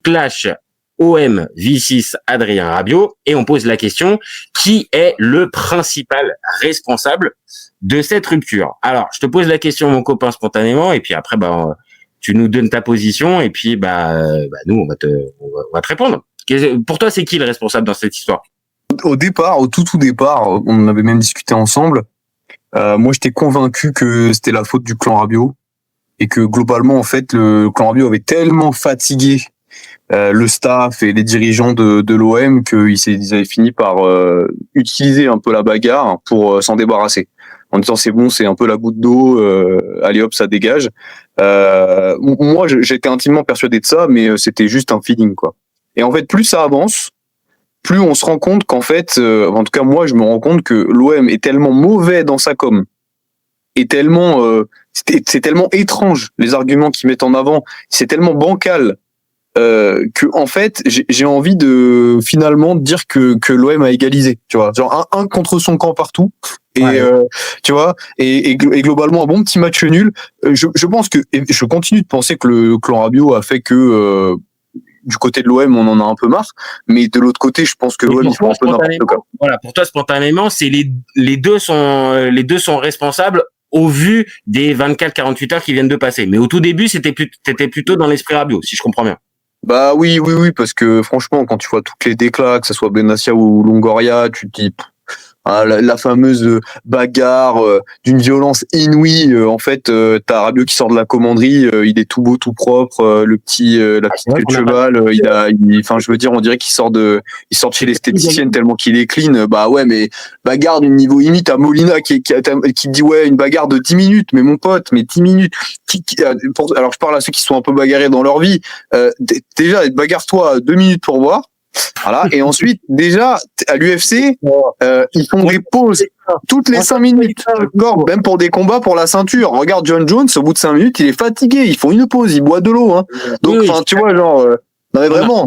clash OM V6 Adrien Rabiot et on pose la question, qui est le principal responsable de cette rupture? Alors, je te pose la question, mon copain, spontanément, et puis après, tu nous donnes ta position, et puis nous, on va te répondre. Pour toi, c'est qui le responsable dans cette histoire? Au départ, au tout départ, on en avait même discuté ensemble. Moi, j'étais convaincu que c'était la faute du clan Rabiot et que globalement, en fait, le clan Rabiot avait tellement fatigué le staff et les dirigeants de l'OM qu'ils avaient fini par utiliser un peu la bagarre pour s'en débarrasser. En disant c'est bon, c'est un peu la goutte d'eau, allez hop, ça dégage. Moi, j'étais intimement persuadé de ça, mais c'était juste un feeling, quoi. Et en fait, plus ça avance, plus on se rend compte qu'en fait, en tout cas moi, je me rends compte que l'OM est tellement mauvais dans sa com, et tellement, c'est tellement étrange les arguments qu'ils mettent en avant, c'est tellement bancal. Que en fait j'ai envie de finalement dire que l'OM a égalisé, tu vois, genre un contre son camp partout et tu vois et globalement un bon petit match nul. Je pense que et je continue de penser que le clan Rabiot a fait que du côté de l'OM on en a un peu marre, mais de l'autre côté je pense que l'OM ils font un peu n'importe quoi. Voilà, pour toi spontanément c'est les deux sont responsables au vu des 24-48 heures qui viennent de passer. Mais au tout début c'était plutôt dans l'esprit Rabiot, si je comprends bien. Bah oui, parce que franchement, quand tu vois toutes les déclats, que ce soit Benassia ou Longoria, tu te dis la fameuse bagarre d'une violence inouïe. En fait, t'as Rabiot qui sort de la commanderie, il est tout beau, tout propre, la petite queue de cheval, enfin, je veux dire, on dirait qu'il sort de chez l'esthéticienne tellement qu'il est clean. Bah ouais, mais bagarre d'une niveau limite à Molina qui dit ouais, une bagarre de 10 minutes, mais mon pote, mais 10 minutes. Alors je parle à ceux qui sont un peu bagarrés dans leur vie. Déjà, bagarre-toi 2 minutes pour voir. Voilà. Et ensuite, déjà, à l'UFC, ils font des pauses toutes les 5 minutes. Même pour des combats pour la ceinture. Regarde John Jones, au bout de 5 minutes, il est fatigué. Ils font une pause, il boit de l'eau. Hein. Donc, tu vois, genre, non mais vraiment,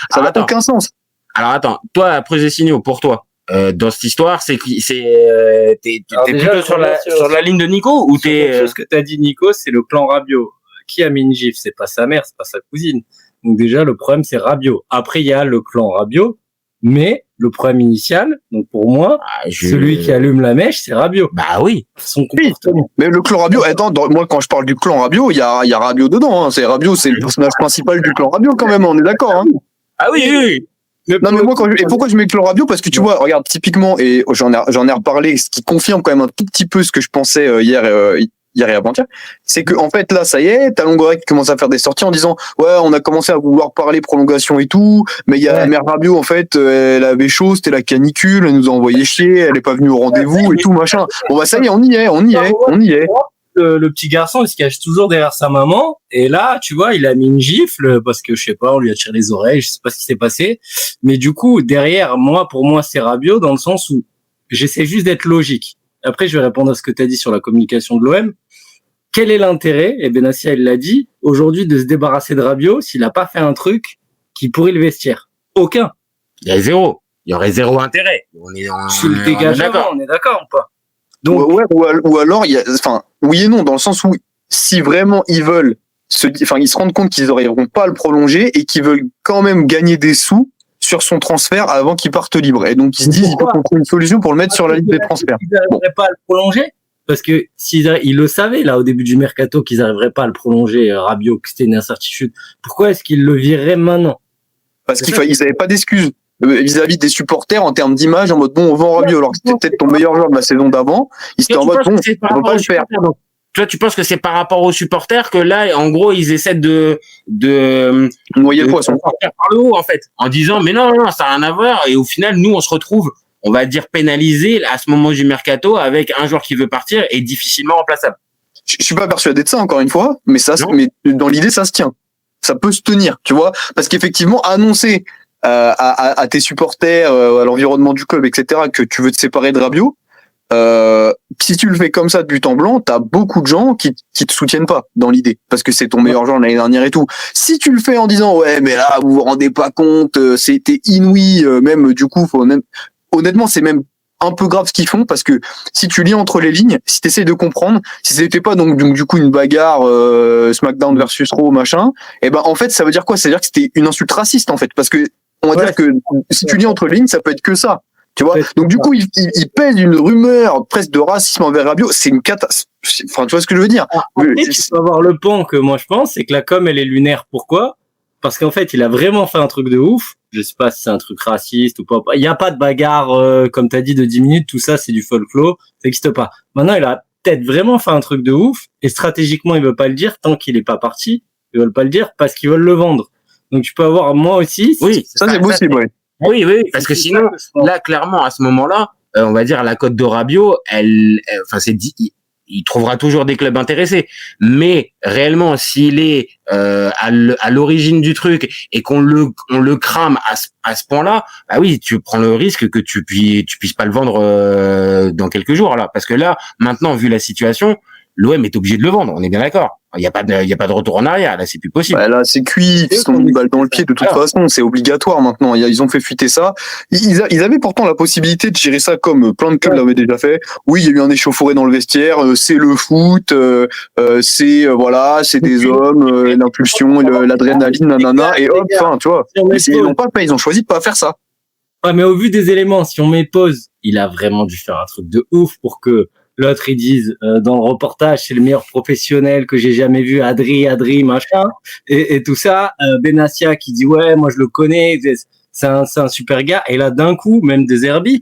ça n'a aucun sens. Alors attends, toi, Progessignol, pour toi, dans cette histoire, t'es plutôt sur la ligne de Nico ou t'es... Ce que t'as dit, Nico, c'est le clan Rabiot. Qui a mis une gifle? C'est pas sa mère, c'est pas sa cousine. Donc déjà, le problème, c'est Rabiot. Après, il y a le clan Rabiot, mais le problème initial, donc pour moi, celui qui allume la mèche, c'est Rabiot. Bah oui. Son comportement. Mais le clan Rabiot, attends, moi, quand je parle du clan Rabiot, il y a Rabiot dedans. Hein. Rabiot, c'est le personnage principal du clan Rabiot quand même, on est d'accord. Hein. Ah oui. Non mais moi et pourquoi je mets clan Rabiot, parce que tu vois, regarde typiquement, et j'en ai reparlé, ce qui confirme quand même un tout petit peu ce que je pensais hier et avant-hier, c'est que en fait là ça y est, t'as Longoria qui commence à faire des sorties en disant ouais, on a commencé à vouloir parler prolongation et tout, mais il y a la mère Rabiot, en fait elle avait chaud, c'était la canicule, elle nous a envoyé chier, elle est pas venue au rendez-vous et tout machin. Bon bah ça y est, on y est. Le petit garçon, il se cache toujours derrière sa maman. Et là, tu vois, il a mis une gifle parce que, je sais pas, on lui a tiré les oreilles, je sais pas ce qui s'est passé. Mais du coup, derrière, pour moi, c'est Rabiot dans le sens où j'essaie juste d'être logique. Après, je vais répondre à ce que tu as dit sur la communication de l'OM. Quel est l'intérêt, et Benassia, il l'a dit, aujourd'hui, de se débarrasser de Rabiot s'il a pas fait un truc qui pourrit le vestiaire? Aucun. Il y aurait zéro intérêt. On est d'accord ou pas? Donc, ou alors, oui et non, dans le sens où, si vraiment ils veulent ils se rendent compte qu'ils n'arriveront pas à le prolonger et qu'ils veulent quand même gagner des sous sur son transfert avant qu'il parte libre. Et donc, ils se disent, il faut qu'on trouve une solution pour le mettre sur la liste des transferts. Ils n'arriveraient pas à le prolonger? Parce que ils le savaient, là, au début du mercato, qu'ils n'arriveraient pas à le prolonger, Rabiot, que c'était une incertitude. Pourquoi est-ce qu'ils le vireraient maintenant? Parce qu'ils n'avaient pas d'excuses vis-à-vis des supporters en termes d'image, en mode bon, on vend Rabiot alors que c'était peut-être ton meilleur joueur de la saison d'avant. Ils étaient en mode bon, on va pas le faire. Toi, tu penses que c'est par rapport aux supporters que là, en gros, ils essaient de noyer le poisson par le haut, en fait, en disant mais non, ça n'a rien à voir. Et au final, nous, on se retrouve, on va dire, pénalisés à ce moment du mercato avec un joueur qui veut partir et difficilement remplaçable. Je suis pas persuadé de ça, encore une fois, mais mais dans l'idée, ça se tient. Ça peut se tenir, tu vois, parce qu'effectivement, annoncer à tes supporters, à l'environnement du club, etc., que tu veux te séparer de Rabiot, si tu le fais comme ça de but en blanc, t'as beaucoup de gens qui te soutiennent pas dans l'idée, parce que c'est ton meilleur joueur l'année dernière et tout. Si tu le fais en disant ouais, mais là vous vous rendez pas compte, c'était inouï, même du coup, honnêtement, c'est même un peu grave ce qu'ils font, parce que si tu lis entre les lignes, si tu essaies de comprendre, si c'était pas donc du coup une bagarre SmackDown versus Raw machin, et ben en fait ça veut dire quoi? Ça veut dire que c'était une insulte raciste en fait, parce que on va dire que si tu lis entre les lignes, ça peut être que ça. Tu vois, donc du coup, il pèse une rumeur presque de racisme envers Rabiot. C'est une catastrophe. Enfin, tu vois ce que je veux dire. Après, tu peux avoir le pont que moi je pense, c'est que la com elle est lunaire. Pourquoi? Parce qu'en fait, il a vraiment fait un truc de ouf. Je sais pas si c'est un truc raciste ou pas. Il y a pas de bagarre, comme t'as dit, de 10 minutes. Tout ça, c'est du folklore. Ça n'existe pas. Maintenant, il a peut-être vraiment fait un truc de ouf. Et stratégiquement, il veut pas le dire tant qu'il est pas parti. Ils veulent pas le dire parce qu'ils veulent le vendre. Donc, tu peux avoir moi aussi. Oui, ça c'est possible, oui. Oui, parce que sinon, là, clairement, à ce moment-là, on va dire la cote de Rabiot, enfin, il trouvera toujours des clubs intéressés. Mais réellement, s'il est à l'origine du truc et qu'on le crame à ce point-là, bah oui, tu prends le risque que tu puisses pas le vendre dans quelques jours là, parce que là, maintenant, vu la situation, l'OM est obligé de le vendre. On est bien d'accord. Il y a pas de retour en arrière. Là, c'est plus possible. Bah là, c'est cuit. Ils se sont mis une balle dans le pied de toute façon. C'est obligatoire maintenant. Ils ont fait fuiter ça. Ils avaient pourtant la possibilité de gérer ça comme plein de clubs l'avaient déjà fait. Oui, il y a eu un échauffouré dans le vestiaire. C'est le foot. C'est voilà, c'est des hommes, l'impulsion, l'adrénaline, nanana. Et hop, enfin, tu vois. Ils n'ont pas fait. Ils ont choisi de pas faire ça. Ouais, mais au vu des éléments, si on met pause, il a vraiment dû faire un truc de ouf pour que l'autre, ils disent dans le reportage, c'est le meilleur professionnel que j'ai jamais vu, Adri, machin, et tout ça. Benassia qui dit ouais, moi je le connais, c'est un super gars. Et là, d'un coup, même De Zerbi,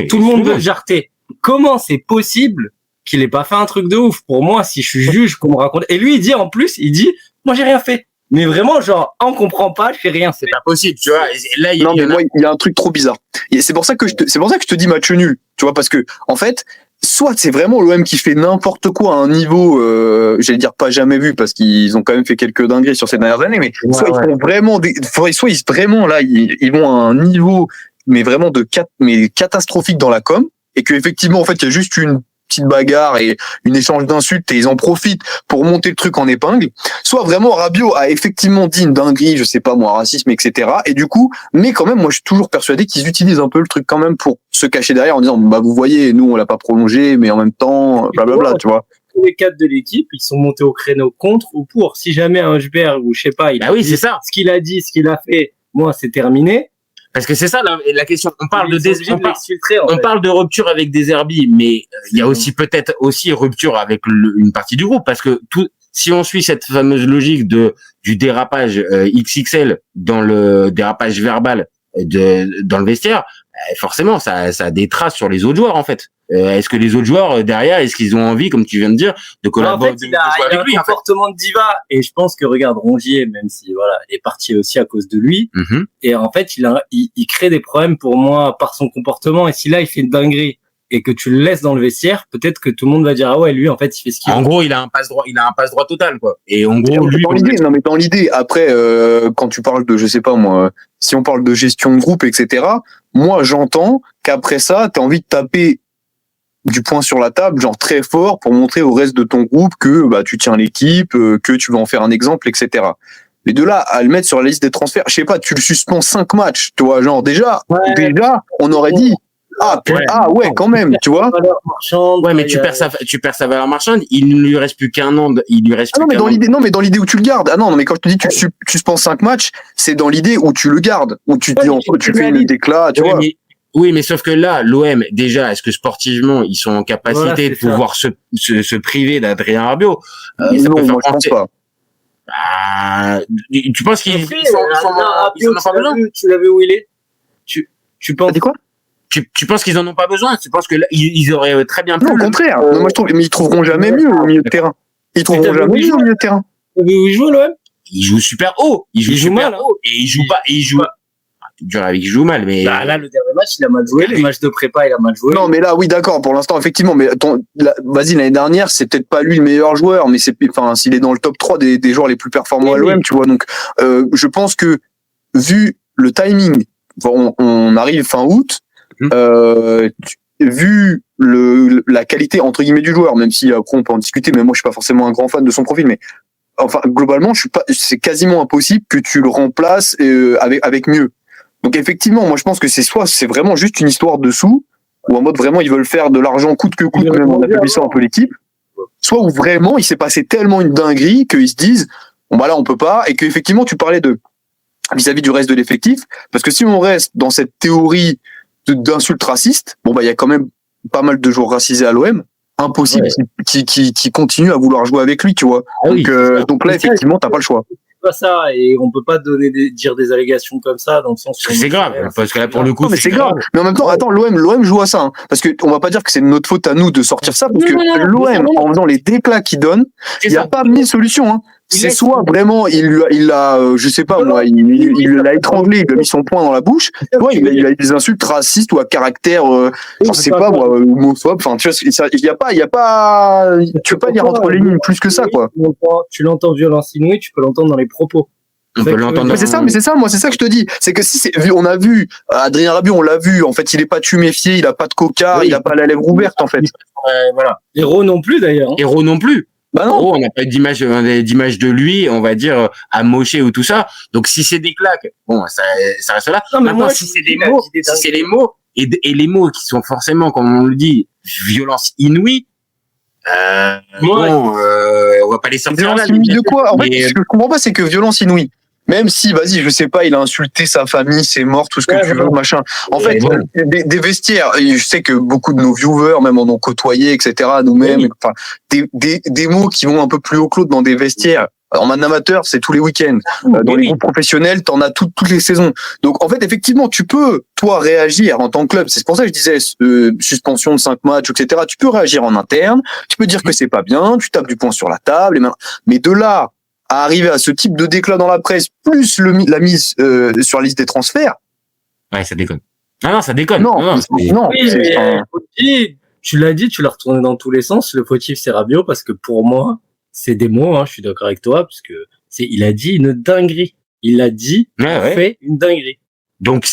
tout le monde veut le jarter. Comment c'est possible qu'il ait pas fait un truc de ouf? Pour moi, si je suis juge, qu'on me raconte. Et lui, il dit en plus, moi j'ai rien fait. Mais vraiment, genre, on comprend pas, je fais rien. C'est pas possible, tu vois. Là, il y a un truc trop bizarre. Et c'est pour ça que je te dis match nul, tu vois, parce que en fait. Soit c'est vraiment l'OM qui fait n'importe quoi à un niveau, j'allais dire pas jamais vu parce qu'ils ont quand même fait quelques dingueries sur ces dernières années, mais soit ils font vraiment soit ils vraiment là ils vont à un niveau mais vraiment mais catastrophique dans la com et que effectivement en fait il y a juste une petite bagarre et une échange d'insultes et ils en profitent pour monter le truc en épingle. Soit vraiment Rabiot a effectivement dit une dinguerie, je sais pas moi, racisme, etc. Et du coup, mais quand même, moi je suis toujours persuadé qu'ils utilisent un peu le truc quand même pour se cacher derrière en disant bah vous voyez, nous on l'a pas prolongé, mais en même temps, blablabla, tu vois. Tous les quatre de l'équipe, ils sont montés au créneau contre ou pour. Si jamais un Heuchberg ou je sais pas, c'est ça. Ce qu'il a dit, ce qu'il a fait, moi c'est terminé. Parce que c'est ça la question. On parle on parle de rupture avec des Zerbi, mais il y a aussi peut-être aussi rupture avec une partie du groupe, parce que si on suit cette fameuse logique du dérapage XXL dans le dérapage verbal dans le vestiaire, forcément ça a des traces sur les autres joueurs en fait. Est-ce que les autres joueurs derrière, est-ce qu'ils ont envie, comme tu viens de dire, de collaborer? En fait, il a un comportement de diva, et je pense que regarde Rongier, même si voilà, est parti aussi à cause de lui, et en fait il crée des problèmes pour moi par son comportement. Et si là il fait une dinguerie et que tu le laisses dans le vestiaire, peut-être que tout le monde va dire ah ouais, lui en fait il fait ce qu'il veut. En gros, il a un passe droit total quoi. Et en gros, lui dans l'idée après quand tu parles de je sais pas moi, si on parle de gestion de groupe etc. Moi j'entends qu'après ça t'as envie de taper du poing sur la table, genre très fort, pour montrer au reste de ton groupe que bah tu tiens l'équipe, que tu vas en faire un exemple, etc. Mais de là à le mettre sur la liste des transferts, je sais pas, tu le suspends 5 matchs, tu vois, genre déjà, on aurait dit ouais, quand même, tu vois. Ouais, mais tu perds sa valeur marchande. Il ne lui reste plus qu'un an. Mais dans l'idée où tu le gardes. Ah non, mais quand je te dis tu suspends 5 matchs, c'est dans l'idée où tu le gardes, où tu fais une déclat, tu vois. Oui, mais sauf que là, l'OM, déjà, est-ce que sportivement, ils sont en capacité de pouvoir se priver d'Adrien Rabiot? Non, moi, je pense pas. Tu penses qu'ils en ont pas besoin? Tu l'as vu où il est? Tu penses? T'as dit quoi? Tu penses qu'ils en ont pas besoin? Tu penses que là, ils auraient très bien pu? Non, au contraire. Non, moi, je trouve, mais ils trouveront jamais mieux au milieu de terrain. Ils trouveront jamais mieux au milieu de terrain. Où il joue, l'OM? Il joue super haut. Il joue mal, haut. Et il joue pas, dur avec qui joue mal, mais là le dernier match il a mal joué, les matchs de prépa il a mal joué. Non mais là oui d'accord, pour l'instant effectivement, mais vas-y, l'année dernière c'est peut-être pas lui le meilleur joueur, mais s'il est dans le top 3 des joueurs les plus performants à l'OM, tu vois, donc je pense que vu le timing, on arrive fin août, vu la qualité entre guillemets du joueur, même si après on peut en discuter, mais moi je suis pas forcément un grand fan de son profil, mais enfin globalement c'est quasiment impossible que tu le remplaces avec mieux. Donc effectivement, moi je pense que c'est vraiment juste une histoire de sous. où en mode vraiment ils veulent faire de l'argent coûte que coûte, même en affaiblissant un peu l'équipe, soit où vraiment il s'est passé tellement une dinguerie qu'ils se disent bon bah là on peut pas, et qu'effectivement tu parlais de vis-à-vis du reste de l'effectif, parce que si on reste dans cette théorie d'insultes racistes, bon bah il y a quand même pas mal de joueurs racisés à l'OM, impossible qui continuent à vouloir jouer avec lui, tu vois. Donc là effectivement t'as pas le choix. Pas ça, et on peut pas dire des allégations comme ça dans le sens où c'est grave, parce que là pour le coup non, mais c'est grave. Mais en même temps, attends, l'OM joue à ça, hein, parce que on va pas dire que c'est de notre faute à nous de sortir ça, parce que l'OM, en faisant les déclats qu'il donne, il y a pas mille solutions, hein. C'est soit vraiment il l'a je sais pas moi, il l'a étranglé, il a mis son poing dans la bouche, soit il a eu des insultes racistes ou à caractère je sais pas moi, homophobe, enfin tu vois, il y a pas tu peux pas lire entre les lignes plus que ça, quoi. Tu l'entends violence inouïe, tu peux l'entendre dans les propos. On peut l'entendre. Mais c'est ça, moi c'est ça que je te dis, c'est que si on a vu Adrien Rabiot, on l'a vu, en fait, il est pas tuméfié, il a pas de coca, il a pas la lèvre ouverte, en fait. Voilà. Héros non plus d'ailleurs. Héros non plus. Bah non. On n'a pas d'image de lui, on va dire amoché ou tout ça. Donc si c'est des claques, bon, ça reste là. Non, mais moi, si c'est des mots, si c'est les mots et les mots qui sont forcément, comme on le dit, violence inouïe. On va pas les sortir. Violence inouïe de quoi? En fait, ce que je comprends pas, c'est que violence inouïe. Même si, vas-y, je sais pas, il a insulté sa famille, c'est mort, tout ce que tu veux, machin. En fait, des vestiaires, je sais que beaucoup de nos viewers, même en ont côtoyé, etc., nous-mêmes, enfin, des mots qui vont un peu plus haut clos dans des vestiaires. En amateur, c'est tous les week-ends. Dans les groupes professionnels, t'en as toutes les saisons. Donc, en fait, effectivement, tu peux, toi, réagir en tant que club. C'est pour ça que je disais, suspension de 5 matchs, etc. Tu peux réagir en interne. Tu peux dire que c'est pas bien. Tu tapes du poing sur la table. Mais de là à arriver à ce type de déclat dans la presse, plus la mise sur la liste des transferts. Ouais, ça déconne. Non, ça déconne. Non. Tu l'as dit, tu l'as retourné dans tous les sens. Le fautif, c'est Rabiot, parce que pour moi, c'est des mots, je suis d'accord avec toi, parce que il a dit une dinguerie. Il a dit, fait une dinguerie. Donc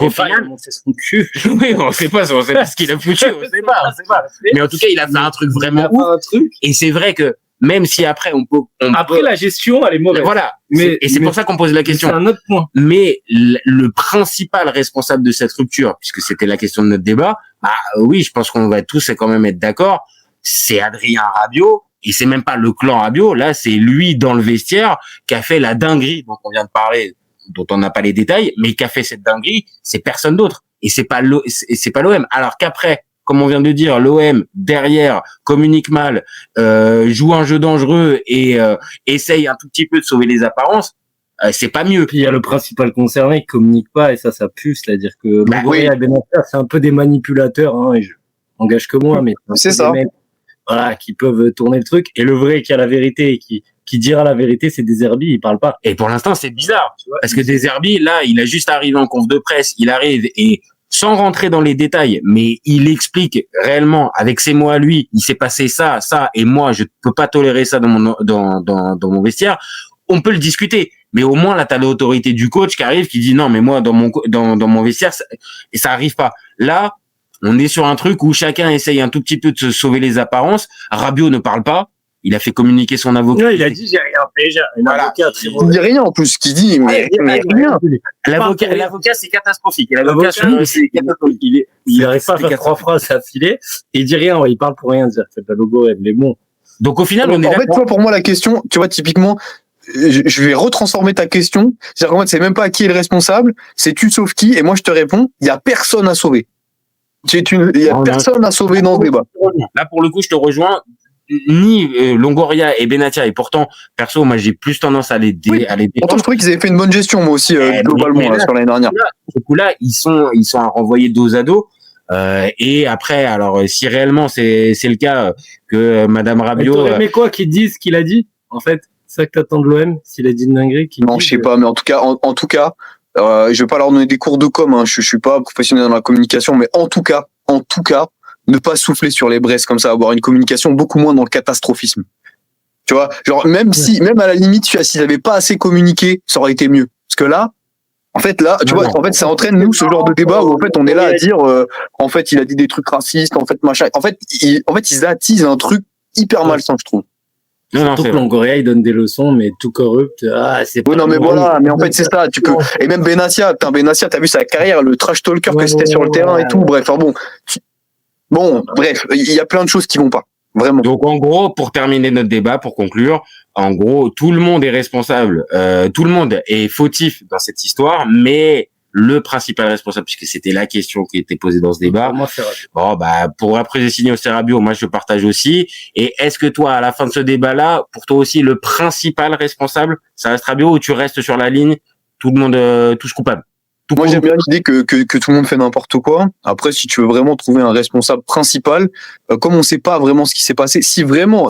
au final, c'est son cul. Oui, on sait pas ce qu'il a foutu, on sait pas. Mais en tout cas, il a fait un truc vraiment ouf. Et c'est vrai que même si après la gestion, elle est mauvaise. Voilà. C'est pour ça qu'on pose la question. C'est un autre point. Mais le principal responsable de cette rupture, puisque c'était la question de notre débat, oui, je pense qu'on va tous quand même être d'accord, c'est Adrien Rabiot. Et c'est même pas le clan Rabiot, là, c'est lui dans le vestiaire qui a fait la dinguerie dont on vient de parler, dont on n'a pas les détails, mais qui a fait cette dinguerie, c'est personne d'autre. Et c'est pas l'OM. Alors qu'après, comme on vient de dire, l'OM derrière communique mal, joue un jeu dangereux et essaye un tout petit peu de sauver les apparences. C'est pas mieux. Puis il y a le principal concerné qui communique pas et ça pue, c'est-à-dire que Longoria et Benatia, c'est un peu des manipulateurs. Et je engage que moi, mais c'est ça. Mecs, voilà, qui peuvent tourner le truc. Et le vrai qui a la vérité et qui dira la vérité, c'est Deserbi, il parle pas. Et pour l'instant, c'est bizarre, tu vois, parce que Deserbi, là, il a juste arrivé en conf de presse, il arrive et sans rentrer dans les détails, mais il explique réellement avec ses mots à lui, il s'est passé ça, et moi, je peux pas tolérer ça dans mon vestiaire. On peut le discuter, mais au moins là, t'as l'autorité du coach qui arrive, qui dit non, mais moi, dans mon vestiaire, ça arrive pas. Là, on est sur un truc où chacun essaye un tout petit peu de se sauver les apparences. Rabiot ne parle pas. Il a fait communiquer son avocat. Ouais, il a dit j'ai rien fait. Voilà. Il dit rien en plus. Qui dit mais rien. L'avocat c'est catastrophique. L'avocat c'est catastrophique. Il arrive pas à faire 3 phrases affilées. Et il dit rien. Il parle pour rien. C'est le logo les bons. Donc au final, on est. En fait, toi, pour moi, la question, tu vois, typiquement, je vais retransformer ta question. C'est-à-dire qu'en fait, c'est même pas qui est le responsable. C'est tu sauves qui. Et moi, je te réponds, il y a personne à sauver. Il y a personne à sauver dans ce débat. Là, pour le coup, je te rejoins. Ni Longoria et Benatia, et pourtant, perso, moi, j'ai plus tendance à les défendre. Pourtant, je trouvais qu'ils avaient fait une bonne gestion, moi aussi, globalement, sur l'année dernière. Du coup, là, ils sont à renvoyer dos à dos. Et après, alors, si réellement c'est le cas que Madame Rabiot. Mais quoi, qu'ils disent ce qu'il a dit, en fait, c'est ça que t'attends de l'OM, s'il a dit une dinguerie. Non, je sais pas, mais en tout cas, je vais pas leur donner des cours de com, je suis pas professionnel dans la communication, mais en tout cas, ne pas souffler sur les braises comme ça, avoir une communication beaucoup moins dans le catastrophisme. Tu vois, genre même à la limite, s'ils avaient pas assez communiqué, ça aurait été mieux. Parce que là, tu vois, ça entraîne nous ce genre de débat où en fait on est là à dire, en fait il a dit des trucs racistes, en fait machin. En fait ils attisent un truc hyper malsain, je trouve. Non, Surtout c'est que vrai. Longoria, il donne des leçons, mais tout corrupt. Ah, c'est Oui, pas non, mais bon. voilà, mais en fait, c'est ça, tu peux, et même Benassia, t'as vu sa carrière, le trash talker que c'était sur le terrain et tout, bref, enfin bon, bref, il y a plein de choses qui vont pas, vraiment. Donc en gros, pour terminer notre débat, pour conclure, en gros, tout le monde est responsable, tout le monde est fautif dans cette histoire, mais le principal responsable, puisque c'était la question qui était posée dans ce débat, Pour moi, c'est Rabiot. bon bah pour après j'ai signé au Rabiot, moi je partage aussi. Et est-ce que toi, à la fin de ce débat-là, pour toi aussi le principal responsable, ça reste Rabiot ou tu restes sur la ligne, tout le monde tous coupables? Tout Moi, le j'aime monde- bien l'idée que tout le monde fait n'importe quoi. Après, si tu veux vraiment trouver un responsable principal, comme on sait pas vraiment ce qui s'est passé, si vraiment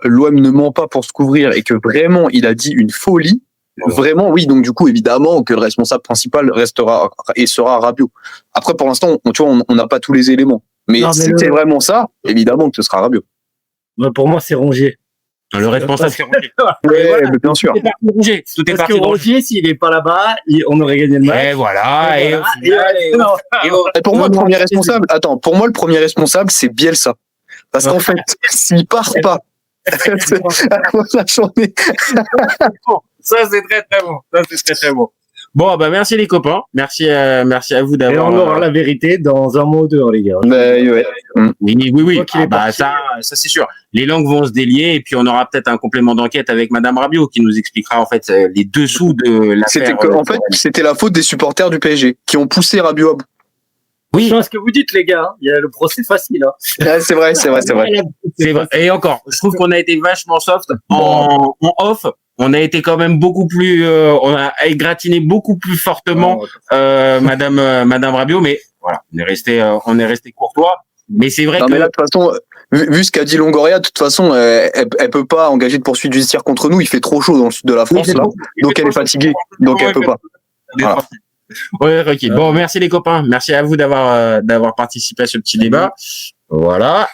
l'OM ne ment pas pour se couvrir et que vraiment il a dit une folie, vraiment, oui, donc du coup, évidemment que le responsable principal restera et sera Rabiot. Après, pour l'instant, tu vois, on n'a pas tous les éléments. Mais Non, mais si c'est vraiment ça, évidemment que ce sera Rabiot. Moi, pour moi, c'est Rongier. Le responsable, c'est Rongier. Ouais, voilà. mais bien sûr. Tout est parti de Rongier. Tout est Parce que parti de Rongier. Rongier, s'il est pas là-bas, on aurait gagné le match. Et voilà. Et au final, Et pour moi, le premier responsable, le premier responsable, c'est Bielsa. Parce qu'en fait, s'il part pas, la journée. Ça, c'est très, très bon. Ça, c'est très, très bon. Bon, bah, merci les copains. Merci à vous Et d'avoir. on aura la vérité dans un mois ou deux, les gars. Mais ouais. Oui. Quoi qu'il est Bah, parti. ça, c'est sûr. Les langues vont se délier et puis on aura peut-être un complément d'enquête avec Madame Rabiot qui nous expliquera, en fait, les dessous de C'était l'affaire. en fait, c'était la faute des supporters du PSG qui ont poussé Rabiot à bout. Oui. Je sais ce que vous dites, les gars. Il y a le procès facile. Hein. Ouais, c'est vrai. C'est vrai. Et encore, je trouve qu'on a été vachement soft en off. On a été quand même beaucoup plus, on a égratigné beaucoup plus fortement Madame Rabiot, mais voilà, on est resté courtois. Mais c'est vrai Non, que mais là, de toute façon, vu ce qu'a dit Longoria, de toute façon, elle peut pas engager de poursuite judiciaire contre nous. Il fait trop chaud dans le sud de la France, là. Donc elle est fatiguée. Donc elle peut pas. Voilà. Ouais, ok. Bon, merci les copains. Merci à vous d'avoir participé à ce petit débat. Voilà.